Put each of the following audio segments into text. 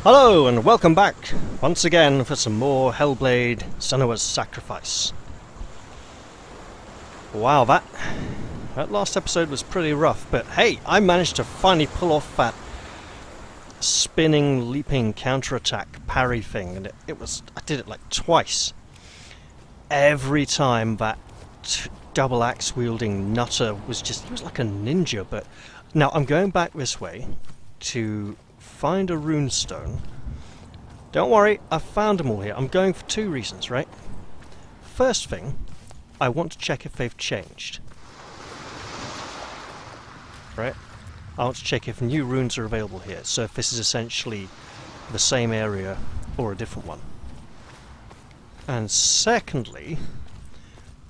Hello and welcome back once again for some more Hellblade Senua's Sacrifice. Wow, that last episode was pretty rough, but hey, I managed to finally pull off that spinning, leaping counterattack parry thing, and I did it like twice. Every time that double axe wielding nutter he was like a ninja. But now I'm going back this way to find a runestone. Don't worry, I've found them all here. I'm going for two reasons, right? First thing, I want to check if they've changed. Right? I want to check if new runes are available here, so if this is essentially the same area or a different one. And secondly,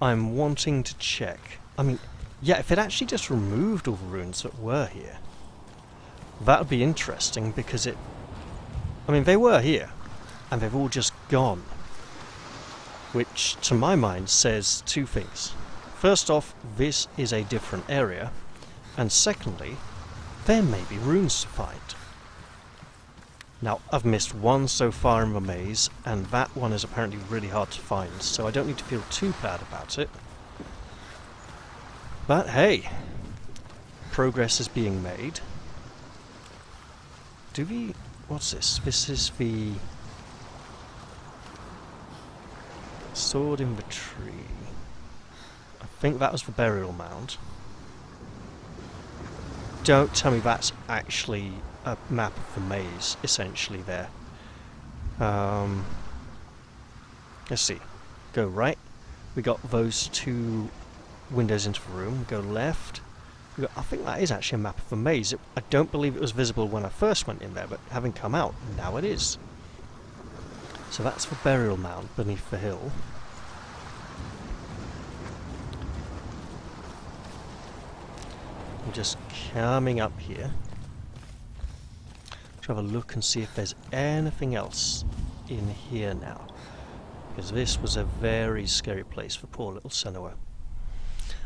I'm wanting to check, if it actually just removed all the runes that were here. That would be interesting, because they were here, and they've all just gone. Which, to my mind, says two things. First off, this is a different area, and secondly, there may be runes to find. Now, I've missed one so far in the maze, and that one is apparently really hard to find, so I don't need to feel too bad about it. But hey, progress is being made. What's this? This is the sword in the tree. I think that was the burial mound. Don't tell me that's actually a map of the maze, essentially, there. Let's see. Go right. We got those two windows into the room. Go left. I think that is actually a map of the maze. I don't believe it was visible when I first went in there, but having come out, now it is. So that's the burial mound beneath the hill. I'm just coming up here to have a look and see if there's anything else in here now. Because this was a very scary place for poor little Senua.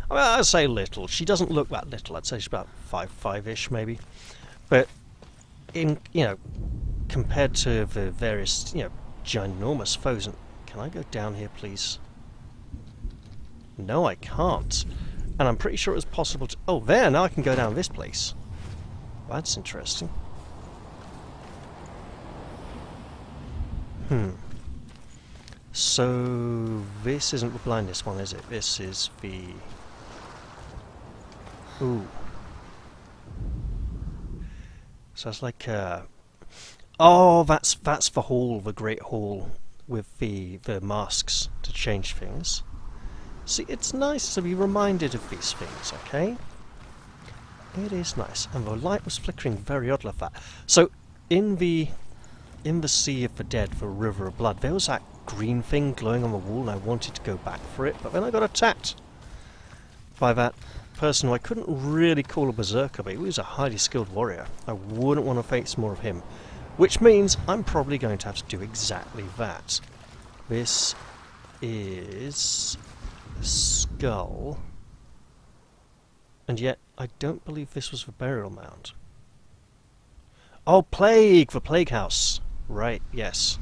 I'd say little. She doesn't look that little. I'd say she's about 5'5"-ish maybe. But compared to the various, ginormous foes. Can I go down here, please? No, I can't. And I'm pretty sure it was possible to... Oh, there! Now I can go down this place. That's interesting. So, this isn't the blindness one, is it? This is the... Ooh. So it's like oh, that's the hall, the great hall with the masks to change things. See, it's nice to be reminded of these things, okay? It is nice. And the light was flickering very oddly like that. So in the Sea of the Dead, the River of Blood, there was that green thing glowing on the wall, and I wanted to go back for it, but then I got attacked by that person who I couldn't really call a berserker, but he was a highly skilled warrior. I wouldn't want to face more of him, which means I'm probably going to have to do exactly that. This is a skull, and yet I don't believe this was the burial mound. Oh, plague! The plague house! Right, yes.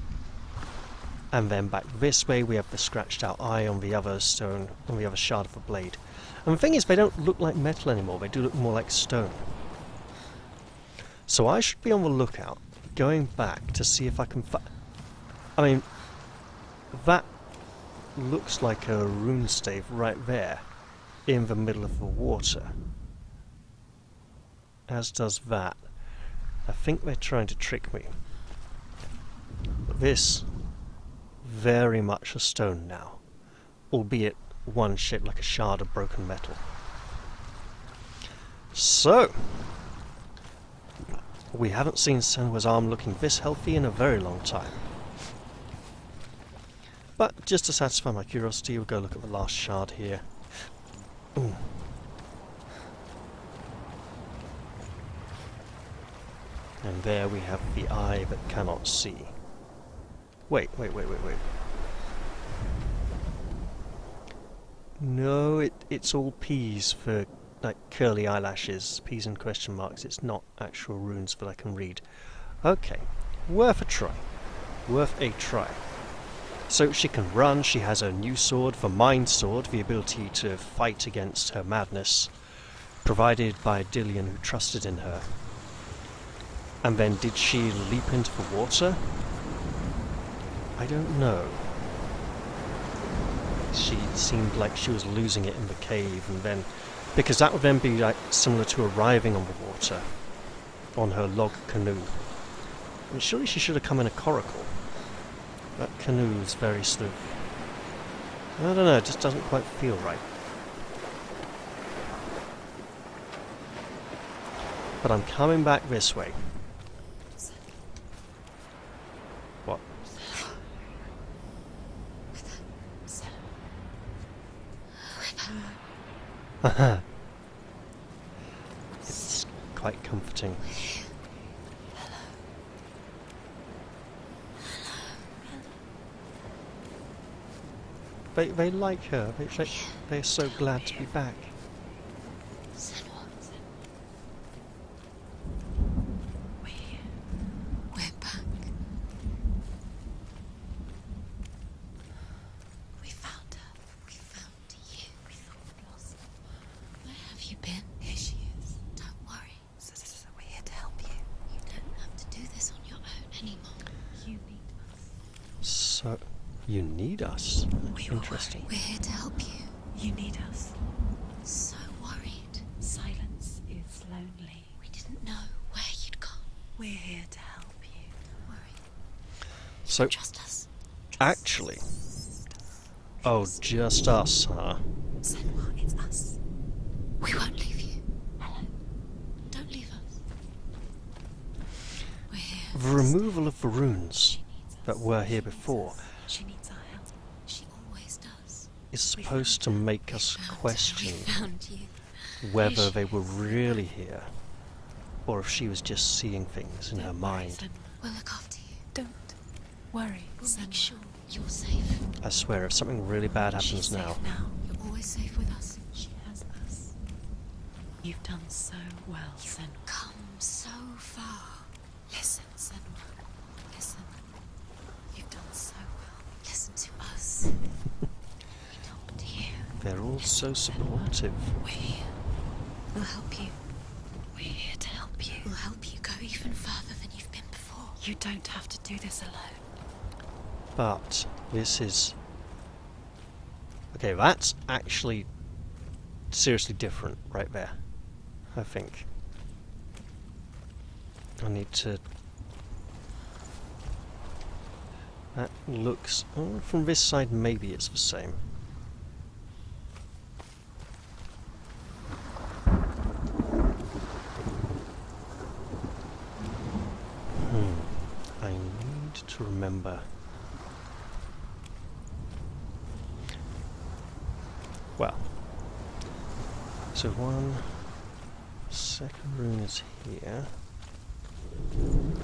And then back this way we have the scratched out eye on the other stone, on the other shard of the blade. And the thing is, they don't look like metal anymore, they do look more like stone. So I should be on the lookout, going back to see if I can that looks like a rune stave right there, in the middle of the water. As does that. I think they're trying to trick me. But this, very much a stone now, albeit one shaped like a shard of broken metal. So, we haven't seen Senua's arm looking this healthy in a very long time. But just to satisfy my curiosity, we'll go look at the last shard here. Ooh. And there we have the eye that cannot see. Wait. No, it's all P's for, like, curly eyelashes, P's and question marks. It's not actual runes that I can read. Okay, Worth a try. Worth a try. So she can run, she has a new sword, the Mind Sword, the ability to fight against her madness, provided by Dillion who trusted in her. And then did she leap into the water? I don't know. She seemed like she was losing it in the cave, and then... because that would then be like similar to arriving on the water, on her log canoe. And surely she should have come in a coracle. That canoe is very stiff. I don't know, it just doesn't quite feel right. But I'm coming back this way. What? It's quite comforting. They like her. They're so glad to be back. Senua. We're back. We found her. We found you. We thought we'd lost her. Where have you been? Here she is. Don't worry. So we're here to help you. You don't have to do this on your own anymore. You need us. So, you need us? Interesting. We're here to help you. You need us. So worried. Silence is lonely. We didn't know where you'd gone. We're here to help you. Don't worry. So, Trust us. actually... Oh, just us, huh? Senua, it's us. We won't leave you. Hello. Don't leave us. We're here. The removal of the runes that were here before She needs our help. She always does. is supposed to make us question We found you. whether they were really here, or if she was just seeing things in her mind. Senua. We'll look after you. Don't worry, We'll make Senua. sure you're safe. I swear, if something really bad happens She's now... safe now. You're always safe with us. She has us. You've done so well, Senua. Come so far. Listen, Senua. Listen. You've done so well. Listen to us. We talk to you. They're all so supportive. We're here. We'll help you. We're here to help you. We'll help you go even further than you've been before. You don't have to do this alone. But this is... Okay, that's actually seriously different right there, I think. I need to... That looks... Oh, from this side maybe it's the same. I need to remember... Well, so one second rune is here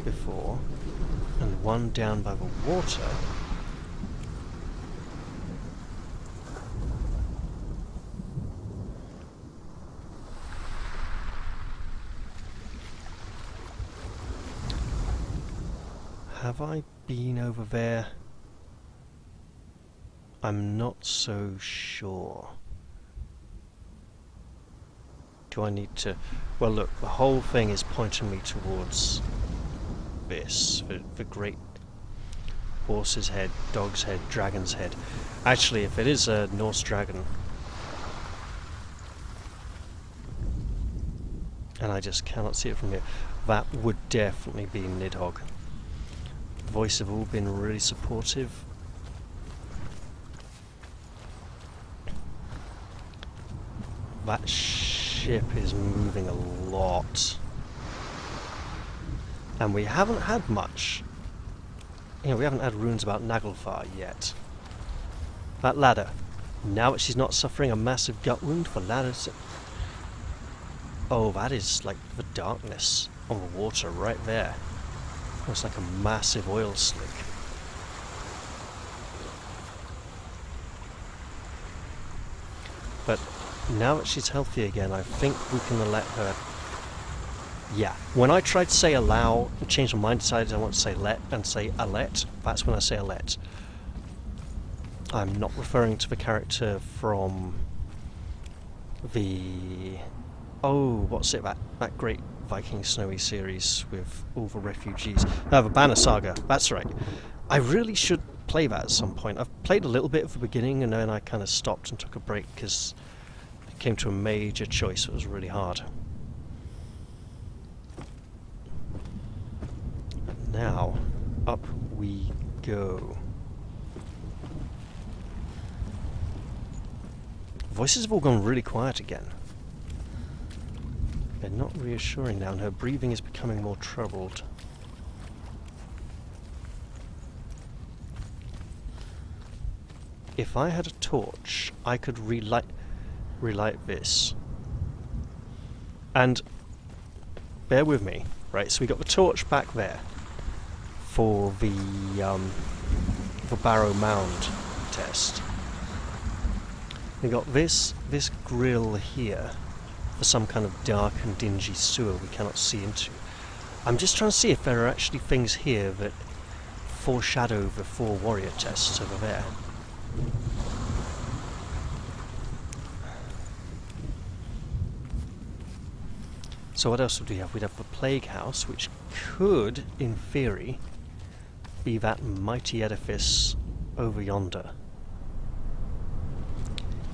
before, and one down by the water. Have I been over there? I'm not so sure. Do I need to... Well look, the whole thing is pointing me towards this. The great horse's head, dog's head, dragon's head. Actually, if it is a Norse dragon... and I just cannot see it from here, that would definitely be Nidhogg. Voice have all been really supportive. That ship is moving a lot. And we haven't had much. You know, we haven't had runes about Naglfar yet. That ladder. Now that she's not suffering a massive gut wound, the ladder's... Oh, that is like the darkness on the water right there. It's like a massive oil slick. But now that she's healthy again, I think we can let her Yeah, when I tried to say allow, changed my mind, decided I want to say let, and say alet, that's when I say alet. I'm not referring to the character from the... Oh, what's it, that great Viking Snowy series with all the refugees. The Banner Saga, that's right. I really should play that at some point. I've played a little bit at the beginning and then I kind of stopped and took a break because it came to a major choice that was really hard. Now, up we go. Voices have all gone really quiet again. They're not reassuring now, and her breathing is becoming more troubled. If I had a torch, I could relight this. And bear with me, right? So we got the torch back there for the Barrow Mound test. We got this grill here for some kind of dark and dingy sewer we cannot see into. I'm just trying to see if there are actually things here that foreshadow the 4 warrior tests over there. So what else would we have? We'd have the Plague House, which could, in theory, be that mighty edifice over yonder.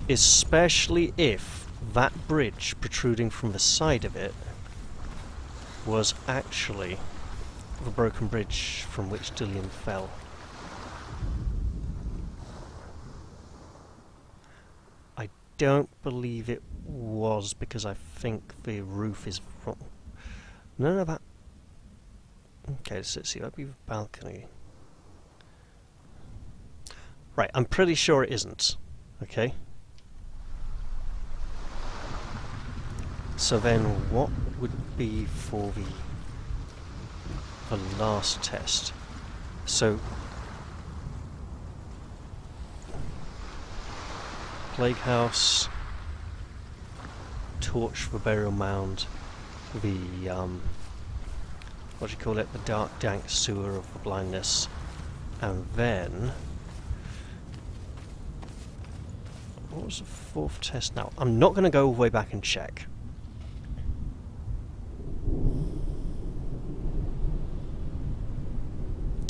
Especially if that bridge protruding from the side of it was actually the broken bridge from which Dillion fell. I don't believe it was, because I think the roof is wrong. No, that... Okay, let's see, that'd be the balcony. Right, I'm pretty sure it isn't. Okay? So then what would be for the last test? So Plague House, torch for burial mound, the what do you call it? The dark dank sewer of the blindness, and then what was the 4th test now? I'm not going to go all the way back and check.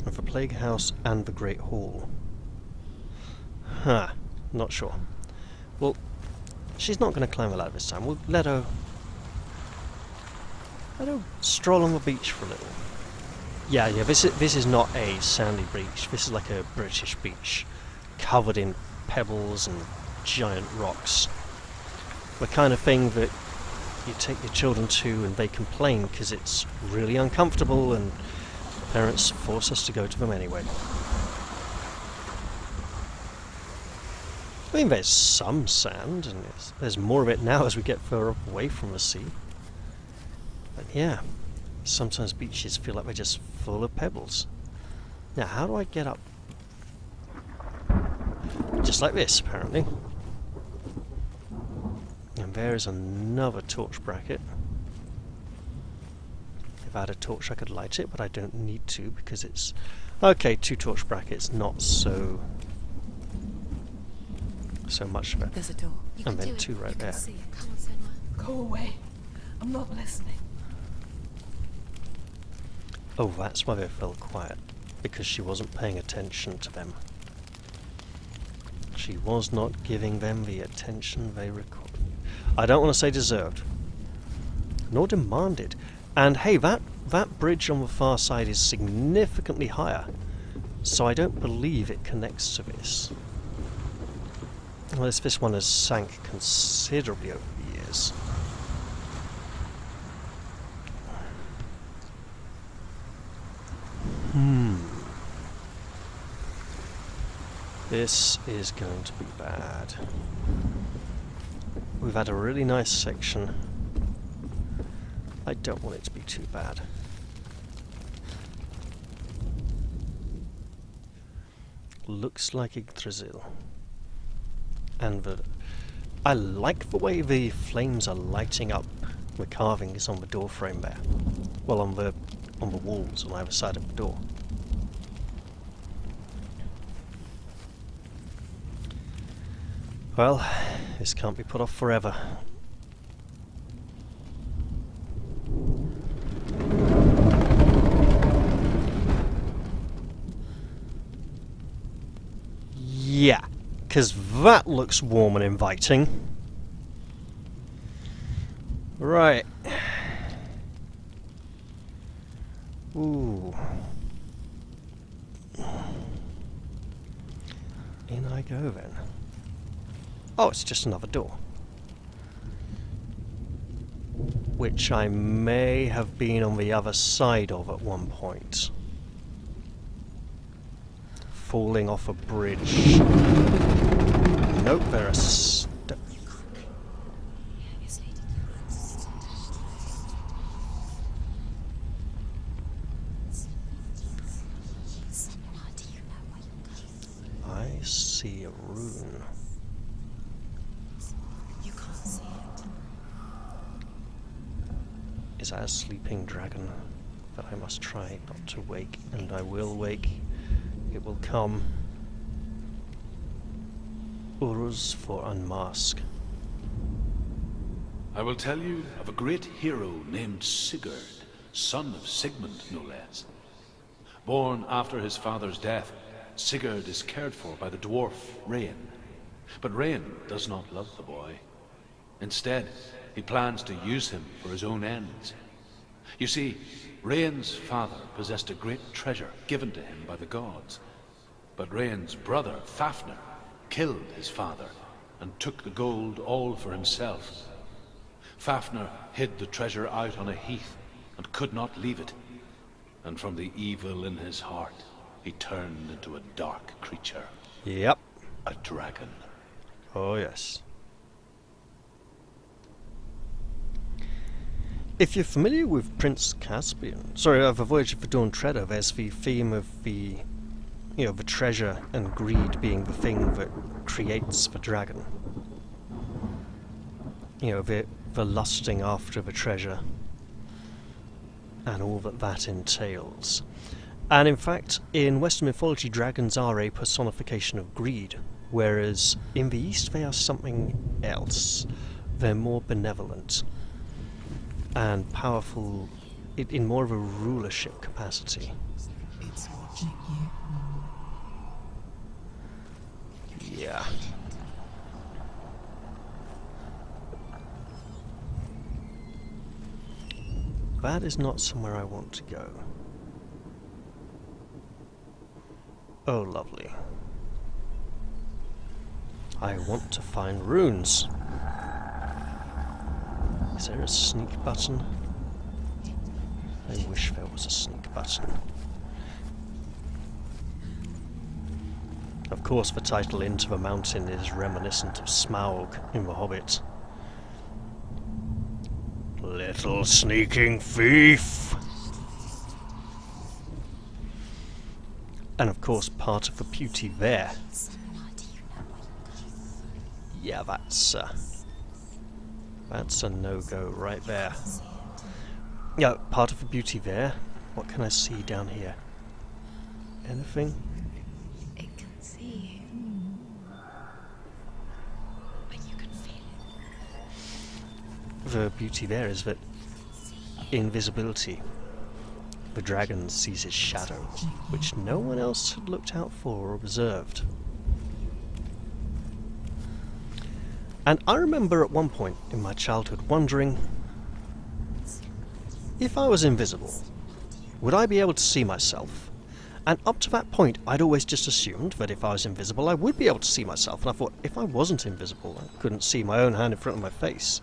Of the Plague House and the Great Hall. Huh, not sure. Well, she's not going to climb a ladder this time. We'll let her stroll on the beach for a little. Yeah, this is not a sandy beach. This is like a British beach, covered in pebbles and giant rocks. The kind of thing that you take your children to and they complain because it's really uncomfortable and parents force us to go to them anyway. I mean, there's some sand, and there's more of it now as we get further away from the sea. But yeah, sometimes beaches feel like they're just full of pebbles. Now, how do I get up? Just like this, apparently. And there's another torch bracket. If I had a torch I could light it, but I don't need to because it's... Okay, 2 torch brackets, not so much of it. There's a door. And then 2 right there. See it. Come on, Senua. Go away. I'm not listening. Oh, that's why they fell quiet. Because she wasn't paying attention to them. She was not giving them the attention they required. I don't want to say deserved. Nor demanded. And hey, that bridge on the far side is significantly higher. So I don't believe it connects to this. Unless this one has sank considerably over the years. This is going to be bad. We've had a really nice section. I don't want it to be too bad. Looks like Yggdrasil. And I like the way the flames are lighting up The carving is on the door frame there. Well, on the walls on either side of the door. Well, this can't be put off forever. Yeah, because that looks warm and inviting. Right. Ooh. In I go then. Oh, it's just another door. Which I may have been on the other side of at one point. Falling off a bridge. Nope, there are I see a rune. You can't see it. Is that a sleeping dragon that I must try not to wake? And I will wake. It will come. Uruz for unmask. I will tell you of a great hero named Sigurd, son of Sigmund, no less. Born after his father's death, Sigurd is cared for by the dwarf Rain. But Rain does not love the boy. Instead, he plans to use him for his own ends. You see, Rain's father possessed a great treasure given to him by the gods. But Rain's brother, Fafnir, killed his father and took the gold all for himself. Fafnir hid the treasure out on a heath and could not leave it. And from the evil in his heart, he turned into a dark creature. Yep. A dragon. Oh yes. If you're familiar with Prince Caspian, the Voyage of the Dawn Treader, there's the theme of the treasure and greed being the thing that creates the dragon. The lusting after the treasure and all that entails. And in fact, in Western mythology, dragons are a personification of greed, whereas in the East they are something else. They're more benevolent and powerful in more of a rulership capacity. It's watching you. Yeah. That is not somewhere I want to go. Oh, lovely. I want to find runes. Is there a sneak button? I wish there was a sneak button. Of course, the title Into the Mountain is reminiscent of Smaug in The Hobbit. Little sneaking thief! And of course, part of the beauty there. Yeah, that's a no-go right there. Yeah, part of the beauty there. What can I see down here? Anything? It can see you. But you can feel it. The beauty there is that invisibility. The dragon sees his shadow, which no one else had looked out for or observed. And I remember at one point in my childhood wondering, if I was invisible, would I be able to see myself? And up to that point, I'd always just assumed that if I was invisible, I would be able to see myself. And I thought, if I wasn't invisible, I couldn't see my own hand in front of my face,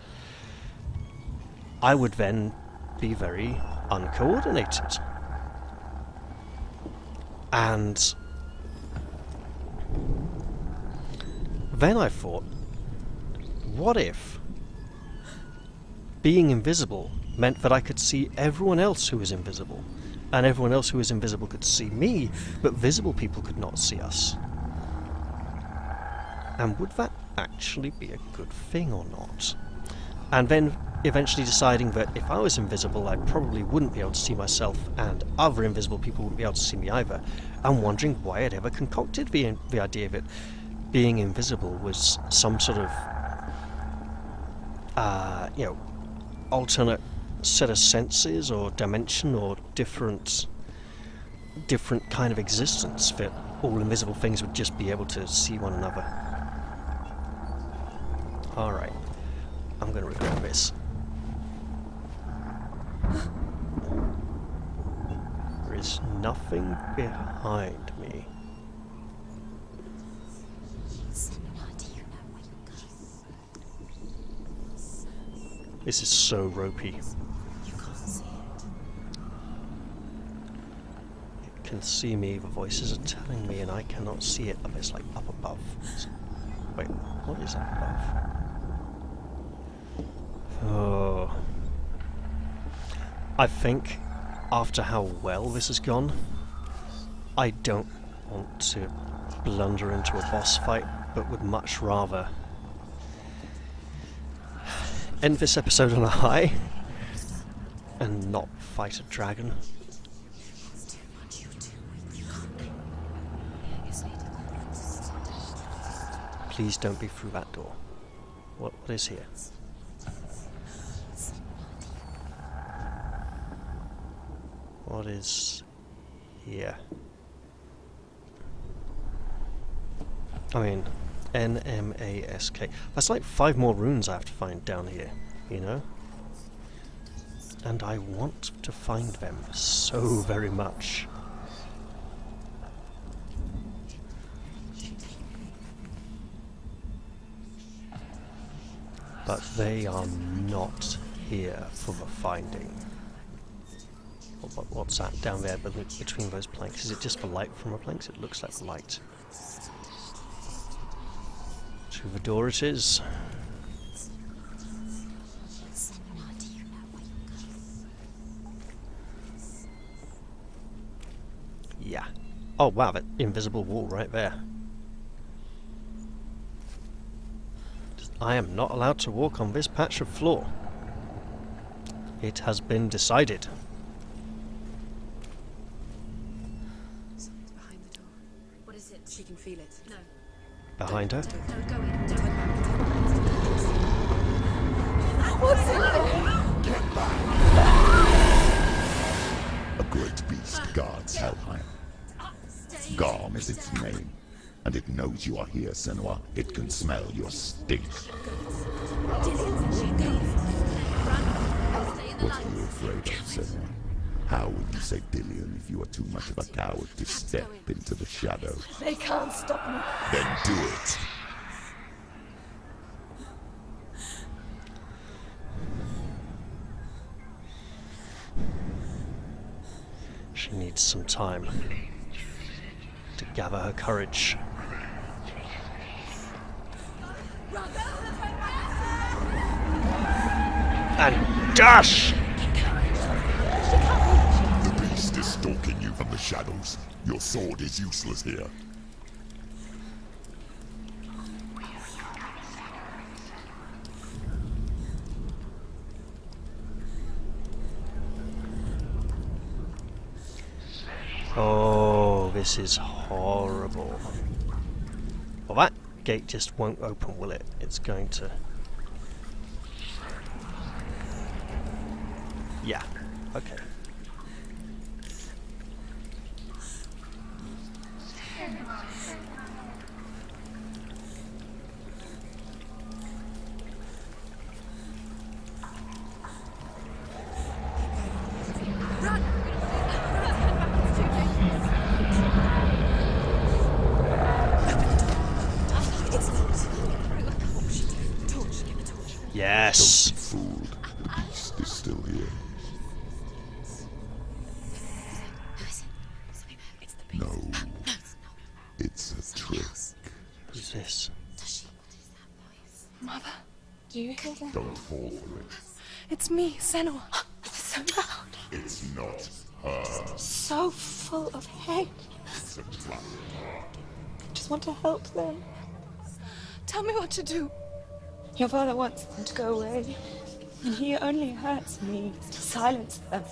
I would then be very uncoordinated. And then I thought, what if being invisible meant that I could see everyone else who was invisible, and everyone else who was invisible could see me, but visible people could not see us? And would that actually be a good thing or not? And then eventually deciding that if I was invisible, I probably wouldn't be able to see myself, and other invisible people wouldn't be able to see me either, and wondering why I'd ever concocted the idea that being invisible was some sort of, alternate set of senses or dimension or different kind of existence that all invisible things would just be able to see one another. Alright, I'm gonna regret this. There is nothing behind me. This is so ropey. You can't see it. It can see me, the voices are telling me, and I cannot see it. It's like up above. Wait, what is up above? Oh. I think, after how well this has gone, I don't want to blunder into a boss fight, but would much rather end this episode on a high and not fight a dragon. It's too much. You're too weak. You can't go. Please don't be through that door. What is here? What is here? I mean, NMASK. That's like 5 more runes I have to find down here, you know? And I want to find them so very much. But they are not here for the finding. What's that down there between those planks? Is it just the light from the planks? It looks like the light. To the door it is. Yeah. Oh wow, that invisible wall right there. I am not allowed to walk on this patch of floor. It has been decided. Someone's behind the door. What is it? She can feel it. No. Behind her? No, go in. Don't turn back. What's in there? Get back! A great beast guards Helheim. Garm is its name, and it knows you are here, Senua. It can smell your stink. What are you afraid of, Senua? How will you save Dillion if you are too much of a coward to step into the shadows? They can't stop me. Then do it! She needs some time to gather her courage. And dash! The beast is stalking you from the shadows. Your sword is useless here. Oh, this is horrible. Well, that gate just won't open, will it? It's going to... Yeah, okay. Yes! Don't be fooled. The beast is still here. No. It's a trick. Who's this? Mother, do you hear that? Don't fall for it. It's me, Senua. It's so loud. It's not her. So full of hate. It's a trap. I just want to help them. Tell me what to do. Your father wants them to go away. And he only hurts me to silence them.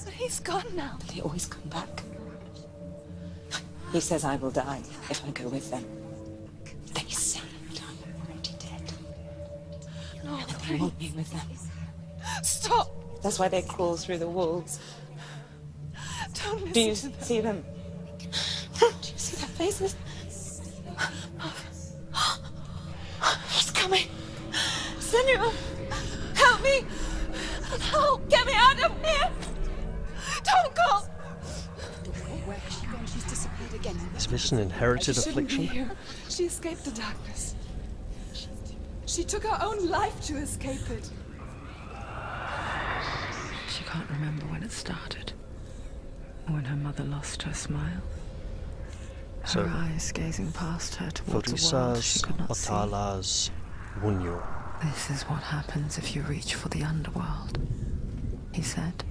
But he's gone now. But they always come back. He says I will die if I go with them. They say that I'm already dead. No, They want me with them. stop! That's why they crawl through the walls. Don't listen Do you to them. see them? Do you see their faces? He's coming! Senua! Help me! Help! Get me out of here! Don't go! Where has she gone? She's disappeared again. Is this an inherited She shouldn't be affliction? here. She escaped the darkness. She took her own life to escape it. She can't remember when it started. When her mother lost her smile. So, Her eyes gazing past her towards a world she Fodisas, could not see. Otalas, Wunyo. This is what happens if you reach for the underworld, he said.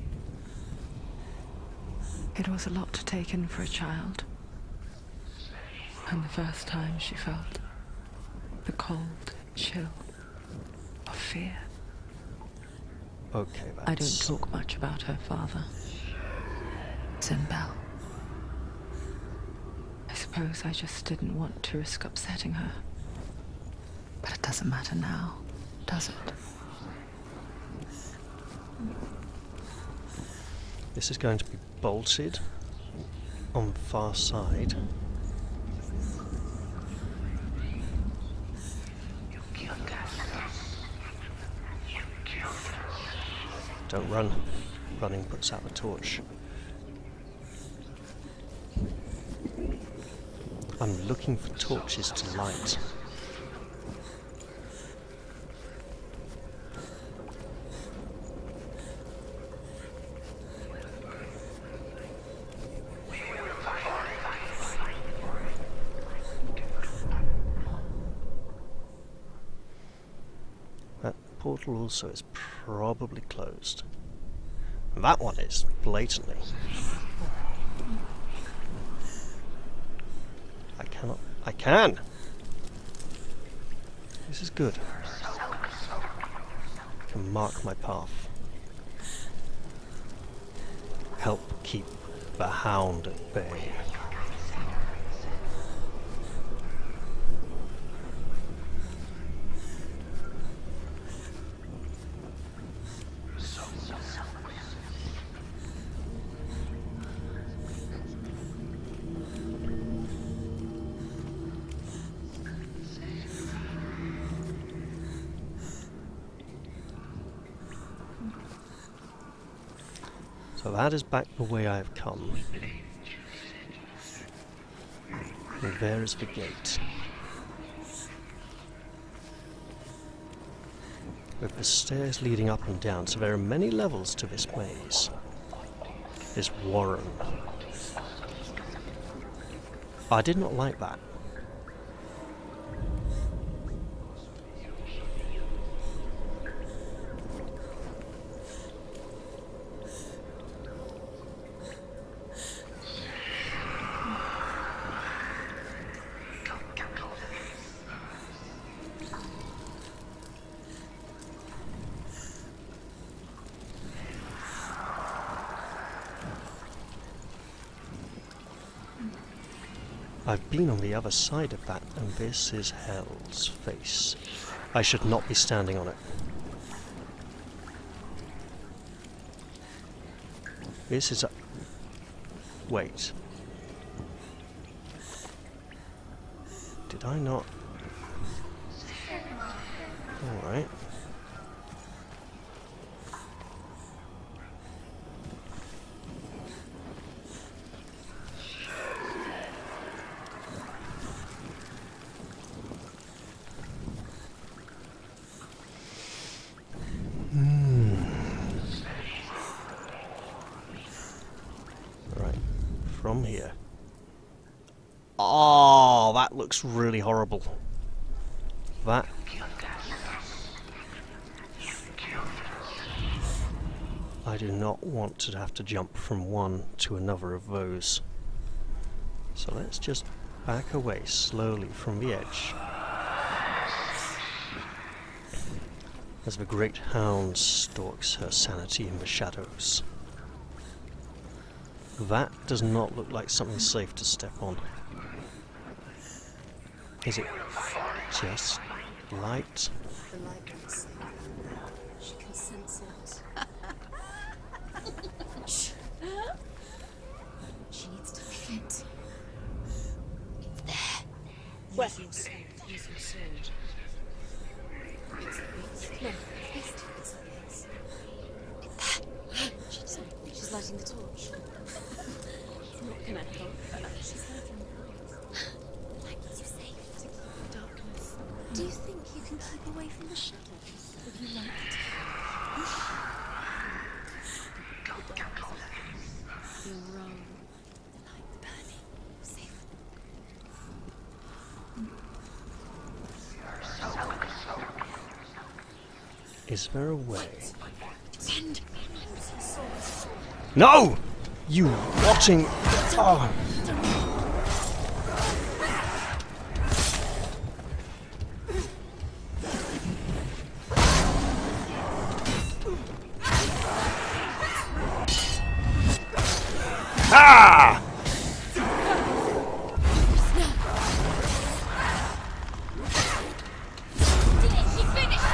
It was a lot to take in for a child. And the first time she felt the cold chill of fear. Okay, I don't that's... talk much about her father, Zimbel. I suppose I just didn't want to risk upsetting her. But it doesn't matter now, does it? This is going to be bolted on the far side. Don't run. Running puts out the torch. I'm looking for torches to light. That portal also is probably closed. That one is, blatantly. I can! This is good. I can mark my path. Help keep the hound at bay. So that is back the way I have come. And there is the gate. With the stairs leading up and down, so there are many levels to this maze. This warren. I did not like that. I've been on the other side of that, and this is Hell's face. I should not be standing on it. This is a... Wait. Did I not... Alright. From here. Oh, that looks really horrible. That... I do not want to have to jump from one to another of those. So let's just back away slowly from the edge. as the great hound stalks her sanity in the shadows. That does not look like something safe to step on. Is it just light? The light won't save her. She can sense it. She needs to feel it. It's there. Use your sword. Use your sword. It's the no, it's this. It's there. She's lighting the torch. It's not gonna help her. She's hurting the light keeps you safe. To keep the darkness. Do you think you can keep away from the shadows? If you like it. You're wrong. The light burning. Safe. Is there a way? Send. No! You rotting... Oh. Ah! She finished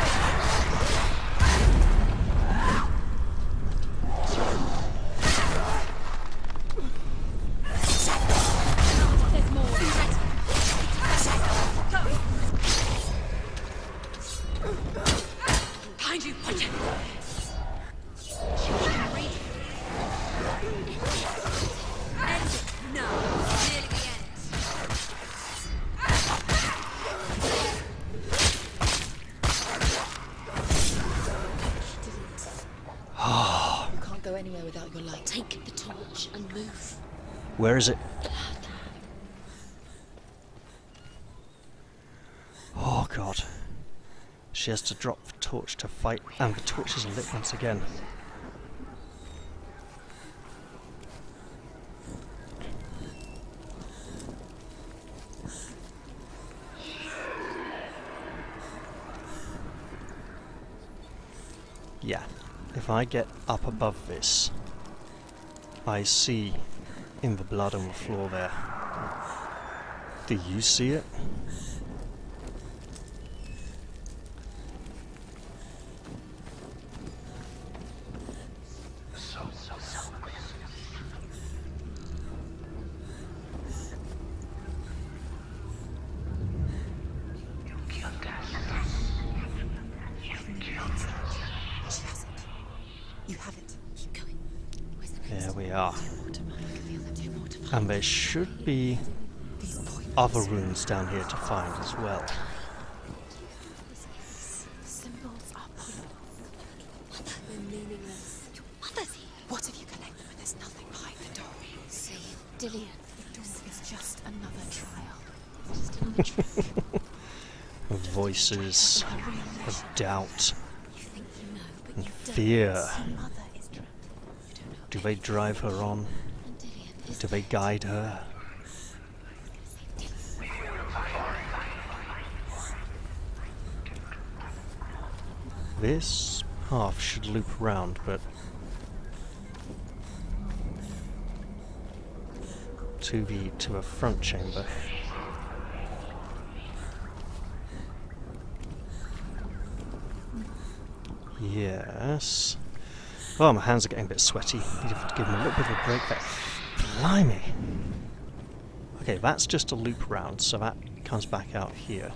There's more. Behind you, punch it. You can't go anywhere without your light. Take the torch and move. Where is it? Oh god. She has to drop the torch to fight, and the torch is lit once again. Yeah, if I get up above this, I see in the blood on the floor there. Do you see it? You have it. Keep going. Where's the There we are. feel the two more to find? And there should be other runes down here to find as well. Symbols are pointless. They're meaningless. What if you collect them and there's nothing behind the door? Save Dillian. The door is just another trial. Just another trick. Voices of doubt You think you know, but and you don't. fear. Mother is trapped. You don't know. Do they drive her on? And Dillian is Do they guide her? This path should loop around, but to a front chamber. Yes. Oh, my hands are getting a bit sweaty. Need to give them a little bit of a break there. Blimey. Okay, that's just a loop round, so that comes back out here.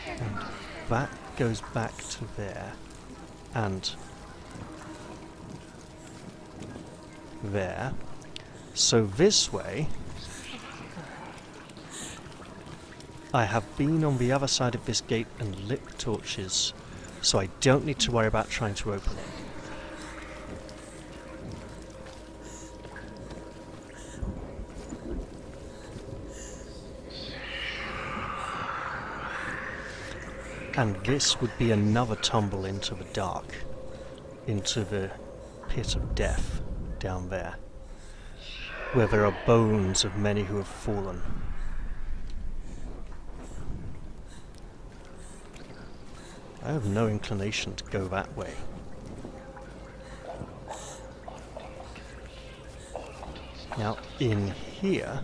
And that goes back to there. And there. So this way, I have been on the other side of this gate and lit torches, so I don't need to worry about trying to open it. And this would be another tumble into the dark, into the pit of death down there, where there are bones of many who have fallen. I have no inclination to go that way. Now, in here,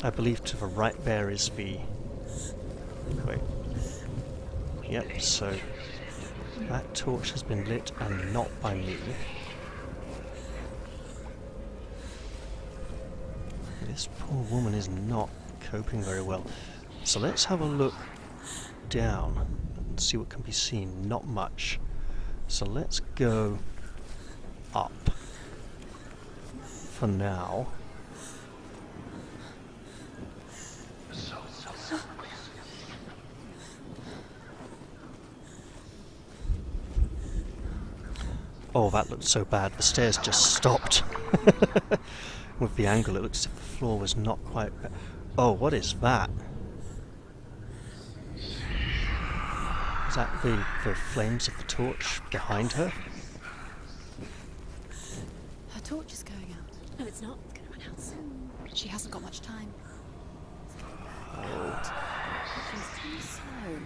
I believe to the right there is the... Wait. Yep, so that torch has been lit and not by me. This poor woman is not coping very well. So let's have a look down and see what can be seen. Not much. So let's go up for now. Oh, that looked so bad. The stairs just stopped. With the angle, it looks as if the floor was not quite... Oh, what is that? Is that the flames of the torch behind her? Her torch is going out. No, it's not. It's going to run out soon. She hasn't got much time. She's too slow.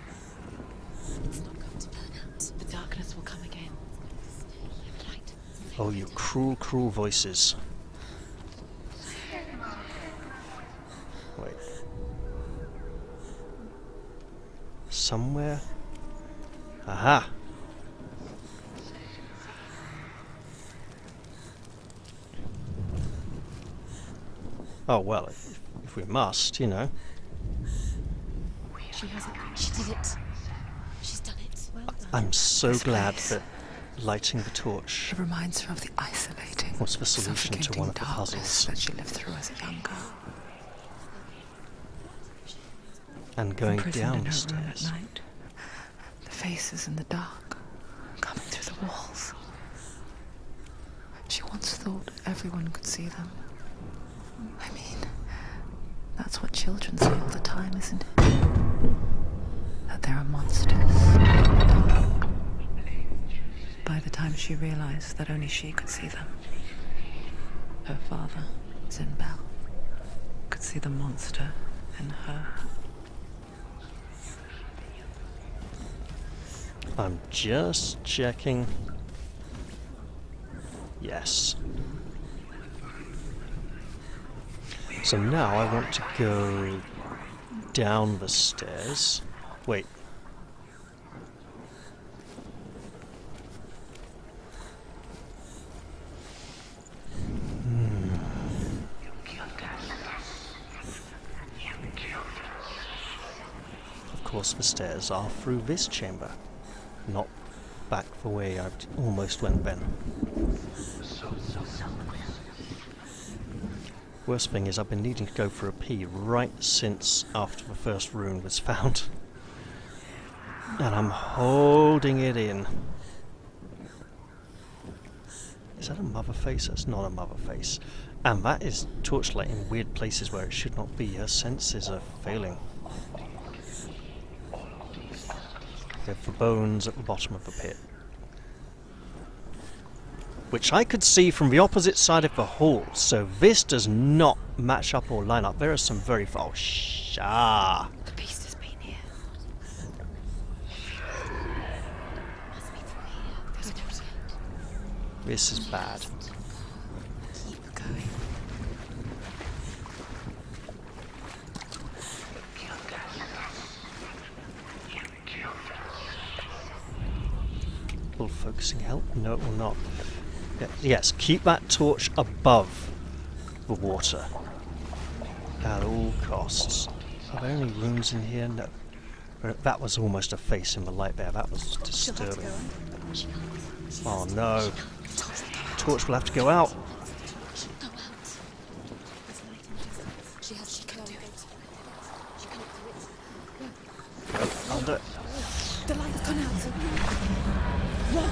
It's not going to burn out. The darkness will come again. Light. Oh, you cruel, cruel voices. Wait. Somewhere? Aha! Oh, well, if we must, you know. She hasn't. She did it. She's done it. Well done. I'm so This glad place. that lighting the torch It reminds her of the isolating, was the solution to one of the suffocating darkness puzzles. that she lived through as a young girl. And going Imprisoned in her room downstairs. at night, the faces in the dark coming through the walls. She once thought everyone could see them. I mean, that's what children say all the time, isn't it? That there are monsters in the dark. By the time she realized that only she could see them, her father, Zinbel, could see the monster in her. I'm just checking. Yes. So now I want to go down the stairs. Wait. Of course the stairs are through this chamber, not back the way I almost went then. Worst thing is I've been needing to go for a pee right since after the first rune was found. And I'm holding it in. Is that a mother face? That's not a mother face. And that is torchlight in weird places where it should not be. Her senses are failing. We have the bones at the bottom of the pit, which I could see from the opposite side of the hall, so this does not match up or line up. There are some very... Oh, The beast has been here. Must be through here. There's no gate. This is bad. Keep going. Will focusing help? No, it will not. Yes, keep that torch above the water at all costs. Are there any runes in here? No. That was almost a face in the light there. That was disturbing. Oh no. Torch will have to go out. She can do it. She can't do it. I'll do it. The light's gone out. Run!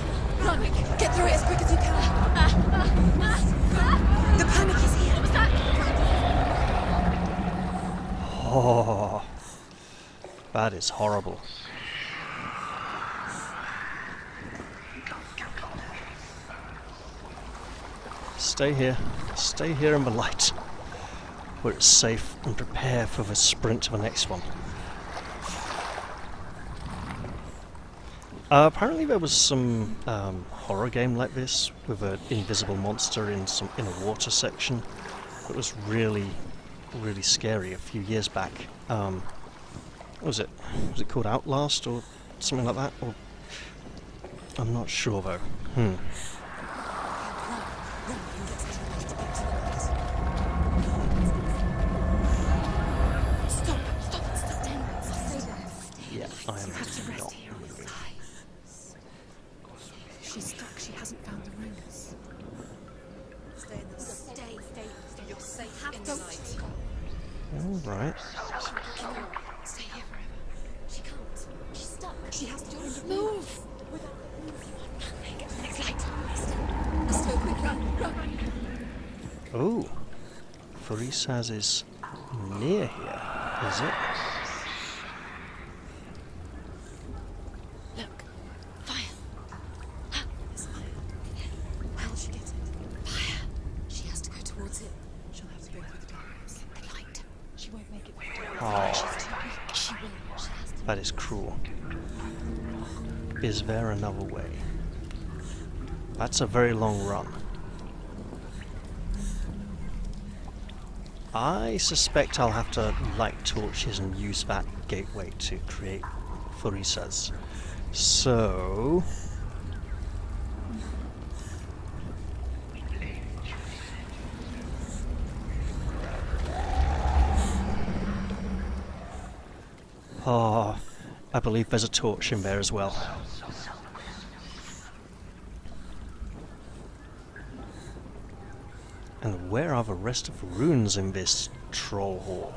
Get through it as quick as you can. The panic is here. Oh, that is horrible. Stay here in the light, where it's safe, and prepare for the sprint to the next one. Apparently there was some horror game like this with an invisible monster in a water section. It was really, really scary a few years back. What was it? Was it called Outlast or something like that? Or I'm not sure though. Yeah, I am not moving. She's stuck. She hasn't found the runes. Stay in the stay. You're safe in the light. All right. Stay here forever. She can't. She's stuck. She has to Move! next light. Let's go quick. Run. Oh, Furisaz is near here, is it? Look. Fire. There's fire. How'll she get it? Fire. She has to go towards it. She'll have to go through the darkness. The light. She won't make it. Oh, She will. She has to. that is cruel. Is there another way? That's a very long run. I suspect I'll have to light torches and use that gateway to create Furisaz. So... Oh, I believe there's a torch in there as well. And where are the rest of the runes in this troll hall?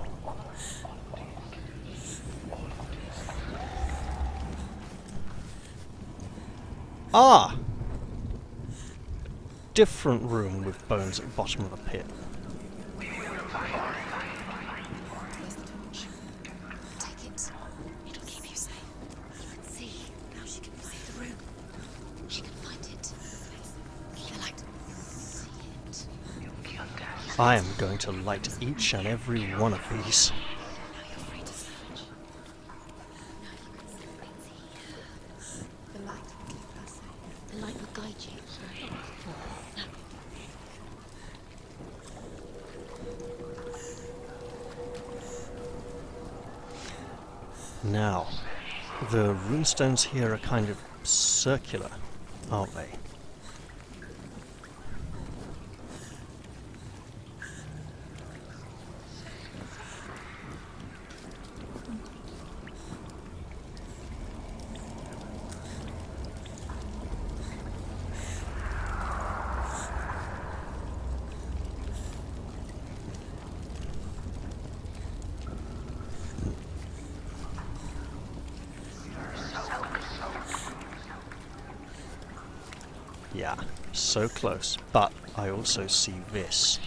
Ah! Different room with bones at the bottom of the pit. Take it. It'll keep you safe. You can see. Now she can find the room. She can find it. The light. See it. I am going to light each and every one of these. Now you're free to search. Now you can see things here. The light will keep her safe. The light will guide you. Now. Now, the runestones here are kind of circular, aren't they? Yeah, so close. But I also see this.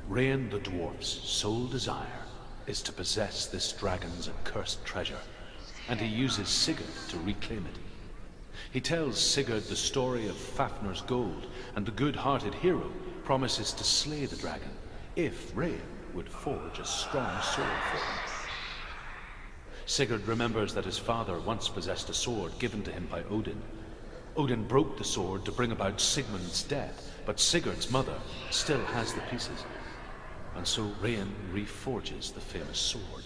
Rain the dwarf's sole desire is to possess this dragon's accursed treasure, and he uses Sigurd to reclaim it. He tells Sigurd the story of Fafnir's gold, and the good-hearted hero promises to slay the dragon if Rain would forge a strong sword for him. Sigurd remembers that his father once possessed a sword given to him by Odin. Odin broke the sword to bring about Sigmund's death, but Sigurd's mother still has the pieces. And so Rain reforges the famous sword.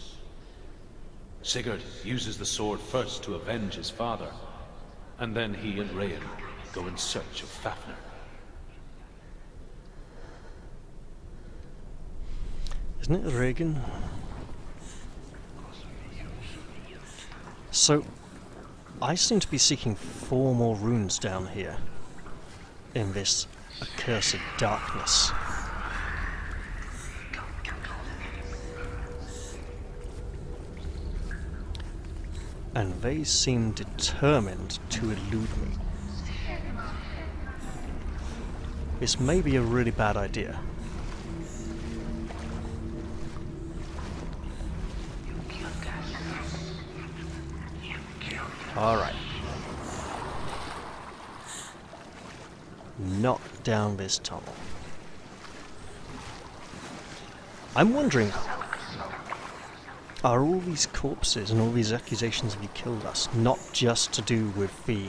Sigurd uses the sword first to avenge his father, and then he and Rain go in search of Fafnir. Isn't it Reagan? So, I seem to be seeking 4 more runes down here in this accursed darkness. And they seem determined to elude me. This may be a really bad idea. Alright. Not down this tunnel. I'm wondering, are all these corpses and all these accusations of you killed us not just to do with the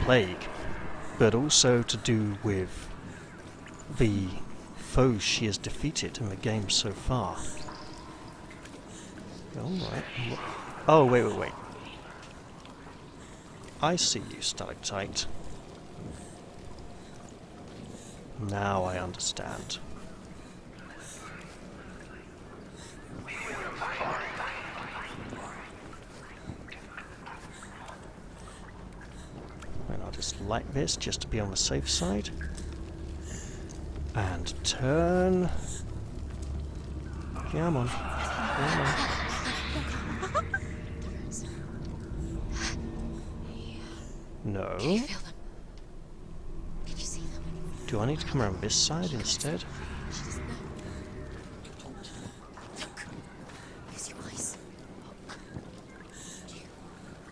plague, but also to do with the foes she has defeated in the game so far? Alright. Oh, wait. I see you, stalactite. Now I understand. And I'll just light this just to be on the safe side. And turn. Come on. Come on. No. Can you feel them? Can you see them? Do I need to come around this side instead? She doesn't know. Look. Use your eyes.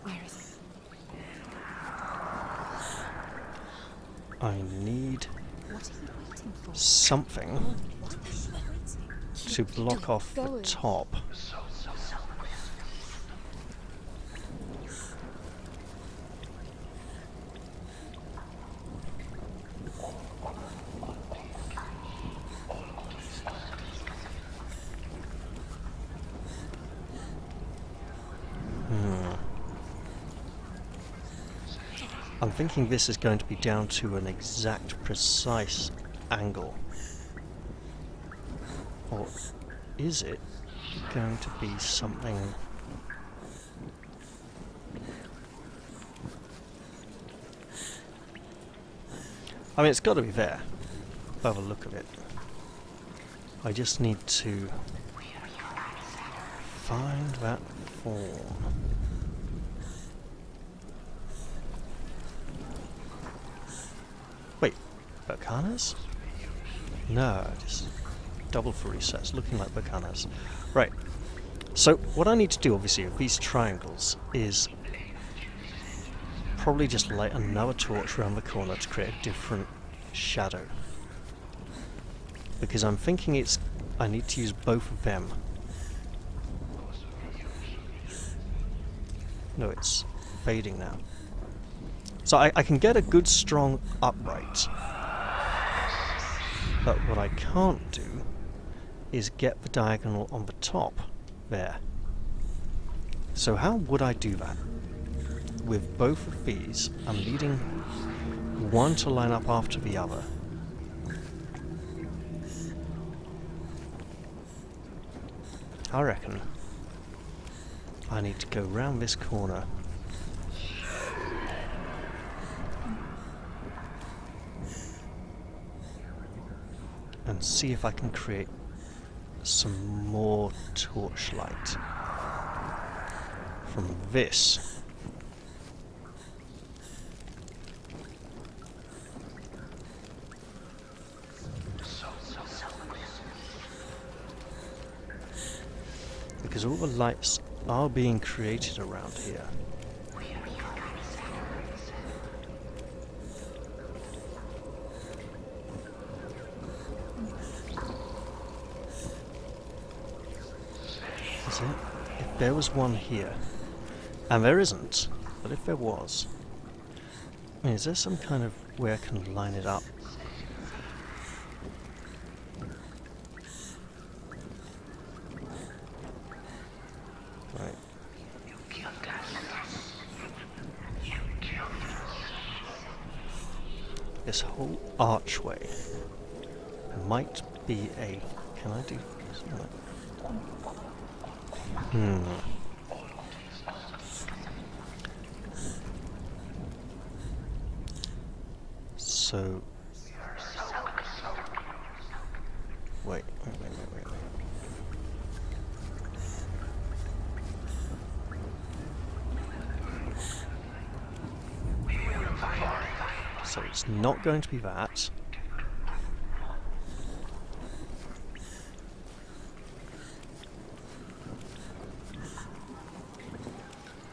Where is it? I need What are you waiting for? something What are you waiting? to block off Go the in. top. I'm thinking this is going to be down to an exact, precise angle. Or is it going to be something... I mean, it's got to be there, by the look of it. I just need to find that form. Wait, Bacanas? No, just double for resets, looking like Bacanas. Right, so what I need to do, obviously, with these triangles is probably just light another torch around the corner to create a different shadow. Because I'm thinking I need to use both of them. No, it's fading now. So I can get a good strong upright. But what I can't do is get the diagonal on the top there. So how would I do that? With both of these, I'm needing one to line up after the other. I reckon I need to go round this corner and see if I can create some more torchlight from this. Because all the lights are being created around here. Is it? If there was one here, and there isn't, but if there was, I mean, is there some kind of way I can line it up? Right. This whole archway might be a... Can I do something like... So... Wait. So it's not going to be that.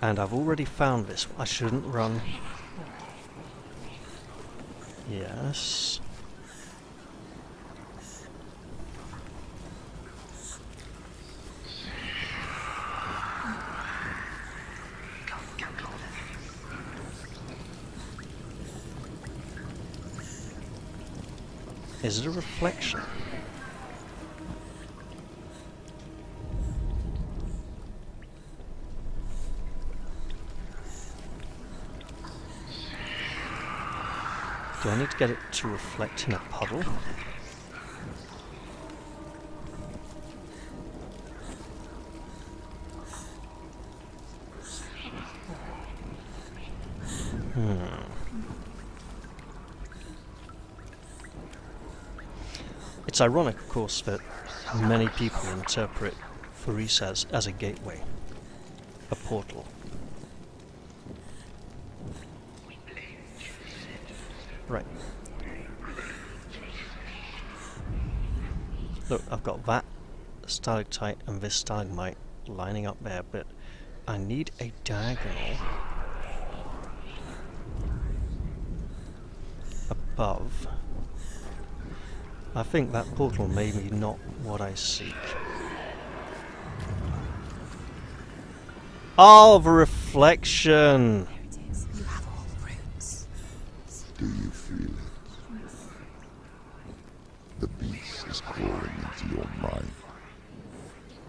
And I've already found this. I shouldn't run. Yes. Is it a reflection? Do I need to get it to reflect in a puddle? It's ironic, of course, that many people interpret Faris as a gateway, a portal. Right. Look, I've got that stalactite and this stalagmite lining up there, but I need a diagonal above. I think that portal may be not what I seek. Oh, the reflection! Here it is. You have all the roots. Do you feel it? The beast is crawling into your mind,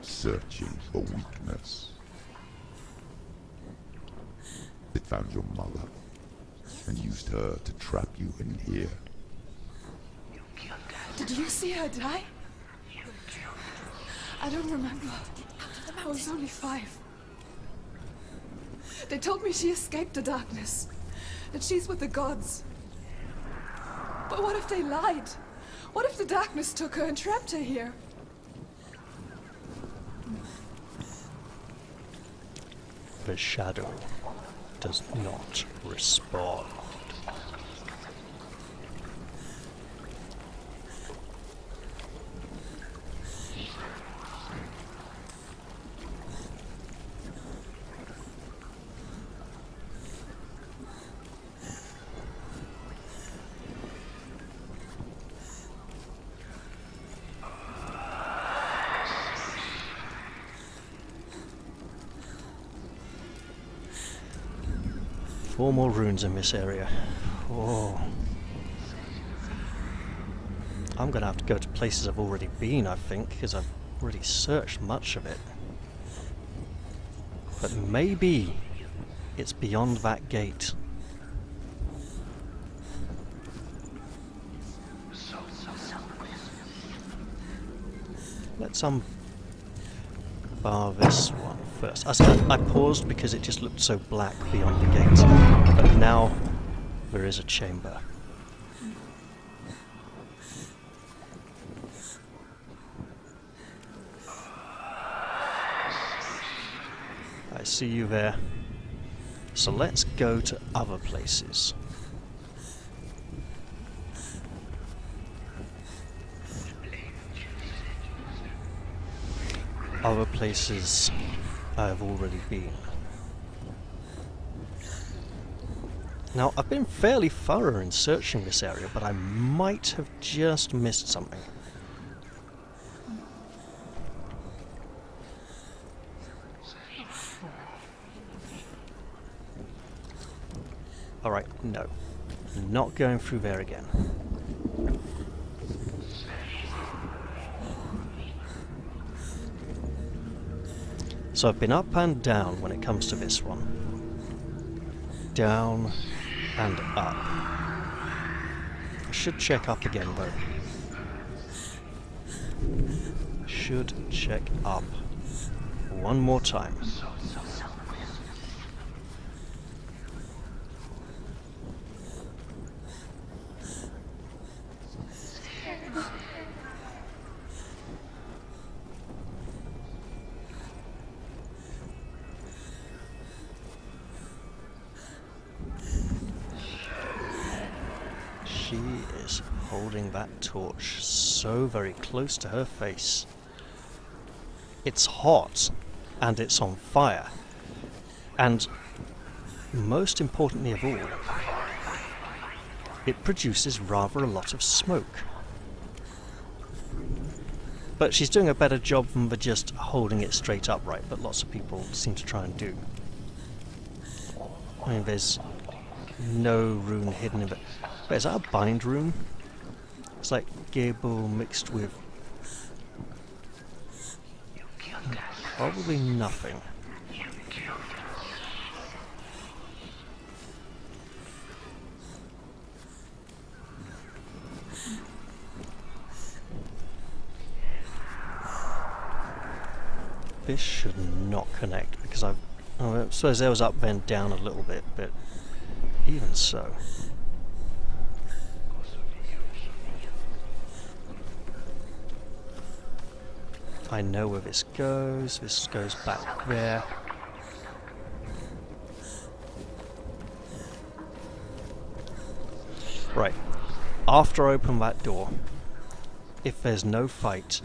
searching for weakness. It found your mother and used her to trap you in here. Did you see her die? I don't remember. I was only 5. They told me she escaped the darkness, that she's with the gods. But what if they lied? What if the darkness took her and trapped her here? The shadow does not respond. 4 more runes in this area. Oh. I'm gonna have to go to places I've already been, I think, because I've already searched much of it. But maybe it's beyond that gate. Let's bar this one first. I paused because it just looked so black beyond the gate, but now there is a chamber. I see you there. So let's go to other places. Other places I've already been. Now, I've been fairly thorough in searching this area, but I might have just missed something. Alright, no. Not going through there again. So I've been up and down when it comes to this one. Down and up. I should check up again though. Should check up one more time. She is holding that torch so very close to her face. It's hot, and it's on fire. And most importantly of all, it produces rather a lot of smoke. But she's doing a better job than just holding it straight upright, but lots of people seem to try and do. I mean, there's no rune hidden in it. Wait, is that a bind rune? It's like gable mixed with probably nothing. This should not connect because I suppose there was up then down a little bit, but even so. I know where this goes back there. Right, after I open that door, if there's no fight,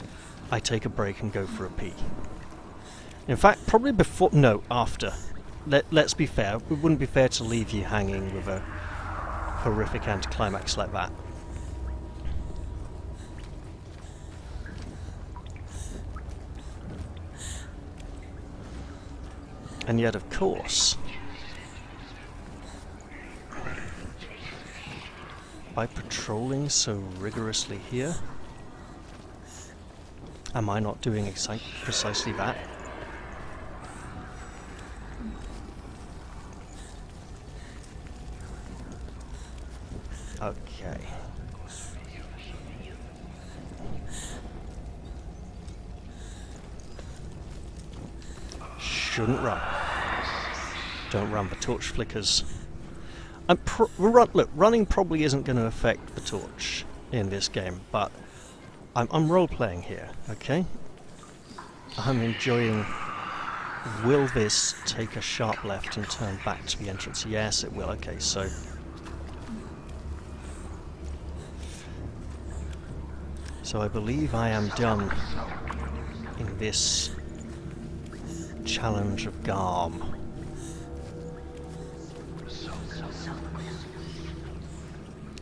I take a break and go for a pee. In fact, probably before, no, after. Let's be fair, it wouldn't be fair to leave you hanging with a horrific anticlimax like that. And yet, of course, by patrolling so rigorously here, am I not doing precisely that? Okay. Shouldn't run. Don't run, the torch flickers. Look, running probably isn't going to affect the torch in this game, but I'm role-playing here, okay? I'm enjoying... Will this take a sharp left and turn back to the entrance? Yes, it will. Okay, so... So I believe I am done in this challenge of Garm.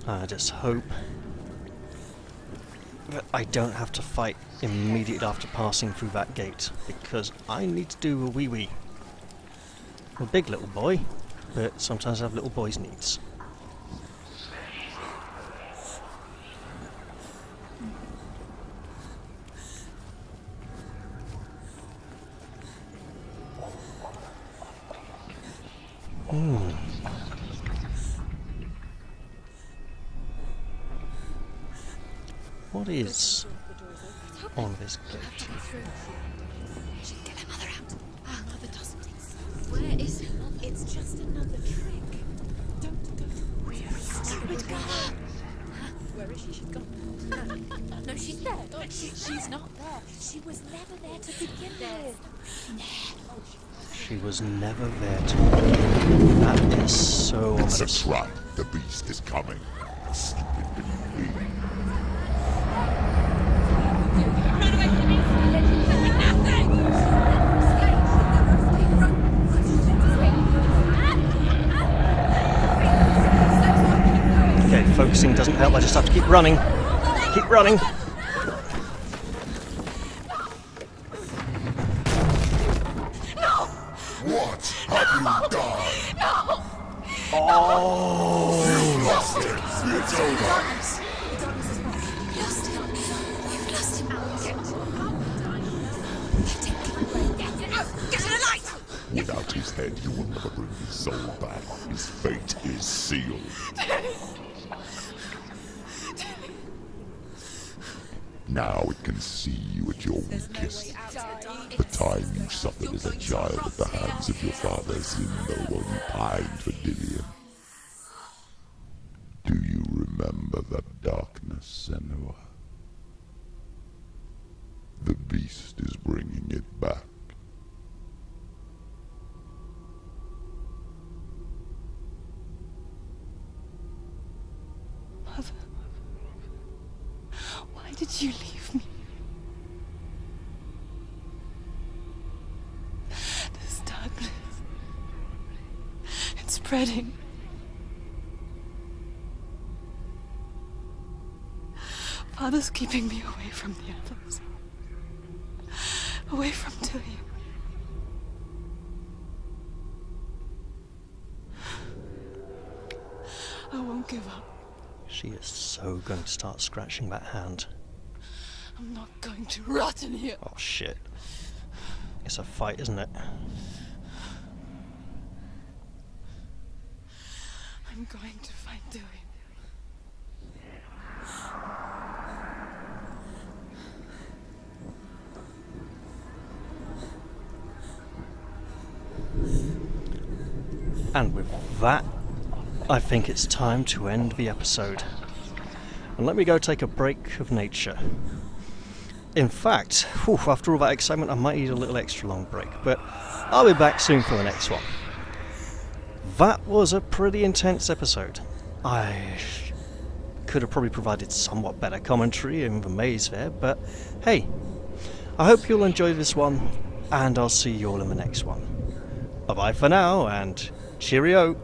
I just hope that I don't have to fight immediately after passing through that gate, because I need to do a wee-wee. I'm a big little boy, but sometimes I have little boys' needs. What is on this gate? Should get her mother out. Her mother doesn't exist. Where is her mother? It's just another trick. Don't go. Stupid girl. Where is she? She's gone. No, she's there. She's not there. She was never there to begin with. She was never there to begin. That is so It's a ominous. trap. The beast is coming. Stupid bee. Run away from me! Nothing! Okay, focusing doesn't help. I just have to keep running. Keep running. What have you done? Oh! You lost it. It's over. You've lost him. Get to the light! Without his head, you will never bring his soul back. His fate is sealed. Now it can see you at your weakest. The time you suffered as a child at the hands of your father Zindo while you pined for Dillion. Do you remember that darkness, Senua? The beast is bringing it back. Mother, why did you leave me? This darkness, it's spreading. Father's keeping me away from the others. Away from Dillion. I won't give up. She is so going to start scratching that hand. I'm not going to rot in here. Oh shit. It's a fight, isn't it? I'm going to find Dewey. And with that, I think it's time to end the episode. And let me go take a break of nature. In fact, after all that excitement, I might need a little extra long break, but I'll be back soon for the next one. That was a pretty intense episode. I could have probably provided somewhat better commentary in the maze there, but hey, I hope you'll enjoy this one, and I'll see you all in the next one. Bye bye for now, and cheerio!